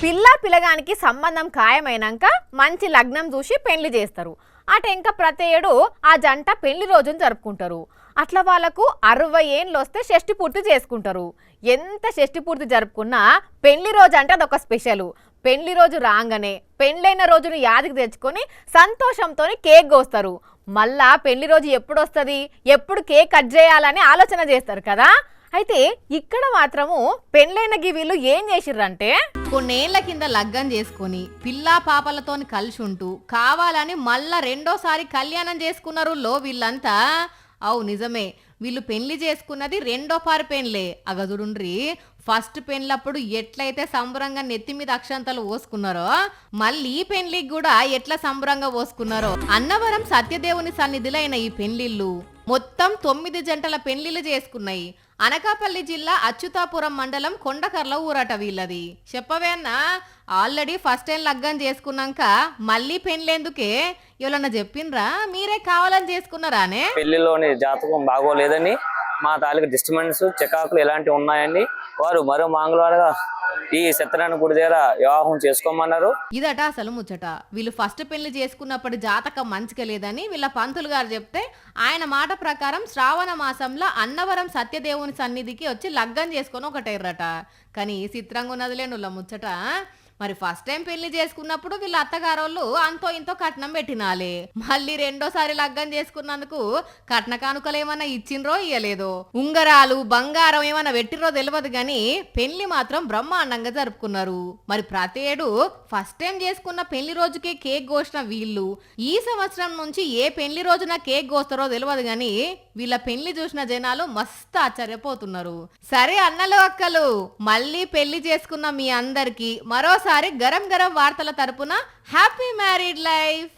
పిల్లగానికి సంబంధం ఖాయమైనాక మంచి లగ్నం చూసి పెళ్లి చేస్తారు. అట ఇంకా ప్రతి ఏడు ఆ జంట పెళ్లి రోజును జరుపుకుంటారు. అట్లా వాళ్ళకు 60 ఏళ్ళు వస్తే షష్టి పూర్తి చేసుకుంటారు. ఎంత షష్టి పూర్తి జరుపుకున్నా పెళ్లి రోజు అంటే అదొక స్పెషల్. పెళ్లి రోజు రాగానే పెళ్ళైన రోజును యాదికి తెచ్చుకొని సంతోషంతో కేక్ కోస్తారు. మళ్ళా పెళ్లి రోజు ఎప్పుడు వస్తుంది, ఎప్పుడు కేక్ కట్ చేయాలని ఆలోచన చేస్తారు కదా. అయితే ఇక్కడ మాత్రము పెళ్ళైన వీళ్ళు ఏం చేసిర్రంటే కొన్నేళ్ల కింద లగ్గం చేసుకొని పిల్లా పాపలతో కలిసి ఉంటూ కావాలని మళ్ళా రెండోసారి కళ్యాణం చేసుకున్నారు వీళ్ళంతా. అవు నిజమే, వీళ్ళు పెళ్లి చేసుకున్నది రెండో పారి పెళ్ళే. అగదుడుండ్రి, ఫస్ట్ పెళ్ళప్పుడు ఎట్లయితే సంబరంగా నెత్తి మీద అక్షంతలు పోసుకున్నారో మళ్ళీ ఈ పెళ్లికి కూడా ఎట్లా సంబరంగా పోసుకున్నారో. అన్నవరం సత్యదేవుని సన్నిధిలైన ఈ పెళ్లిళ్ళు మొత్తం 9 జంటల పెళ్లిళ్ళు చేసుకున్నాయి. అనకాపల్లి జిల్లా అచ్యుతాపురం మండలం కొండకర్ల ఊరట వీళ్ళది. చెప్పవే అన్న, ఆల్రెడీ ఫస్ట్ టైం లగ్గం చేసుకున్నాక మళ్ళీ పెళ్ళేందుకే ఎవరన్నా చెప్పిండ్రా, మీరే కావాలని చేసుకున్నారానే? పెళ్లిలోని జాతకం బాగోలేదని, మా తాలూకు డిస్టర్బెన్స్ చికాకులు ఎలాంటివి ఉన్నాయని వారు మరో మంగళవారం ఈ సత్యనారాయణ గుడి దగ్గర వివాహం చేసుకోమన్నారు. ఇదట అసలు ముచ్చట. వీళ్ళు ఫస్ట్ పెళ్లి చేసుకున్నప్పుడు జాతకం మంచిగా లేదని వీళ్ళ పంతులు గారు చెప్తే ఆయన మాట ప్రకారం శ్రావణ మాసంలో అన్నవరం సత్యదేవుని సన్నిధికి వచ్చి లగ్గం చేసుకొని ఒకటేర్రట. కానీ చిత్రంగా ఉన్నదిలేనుల ముచ్చట. మరి ఫస్ట్ టైం పెళ్లి చేసుకున్నప్పుడు వీళ్ళ అత్తగారోళ్ళు అంతో ఇంతో కట్నం పెట్టినాలే. మళ్ళీ రెండోసారి లగ్గం చేసుకున్నందుకు కట్న కానుకలు ఏమన్నా ఇచ్చిండ్రో ఇయ్యలేదో, ఉంగరాలు బంగారం ఏమన్నా పెట్టిరో తెలియదు గాని పెళ్లి మాత్రం బ్రహ్మాండంగా జరుపుకున్నారు. మరి ప్రతి ఏడు ఫస్ట్ టైం చేసుకున్న పెళ్లి రోజుకే కేక్ కోసిన వీళ్ళు ఈ సంవత్సరం నుంచి ఏ పెళ్లి రోజున కేక్ కోస్తారో తెలియదు గాని వీళ్ళ పెళ్లి చూసిన జనాలు మస్తు ఆశ్చర్యపోతున్నారు. సరే అన్నలు అక్కలు, మళ్ళీ పెళ్లి చేసుకున్న మీ అందరికి మరోసారి గరం గరం వార్తల తరపున హ్యాపీ మ్యారీడ్ లైఫ్.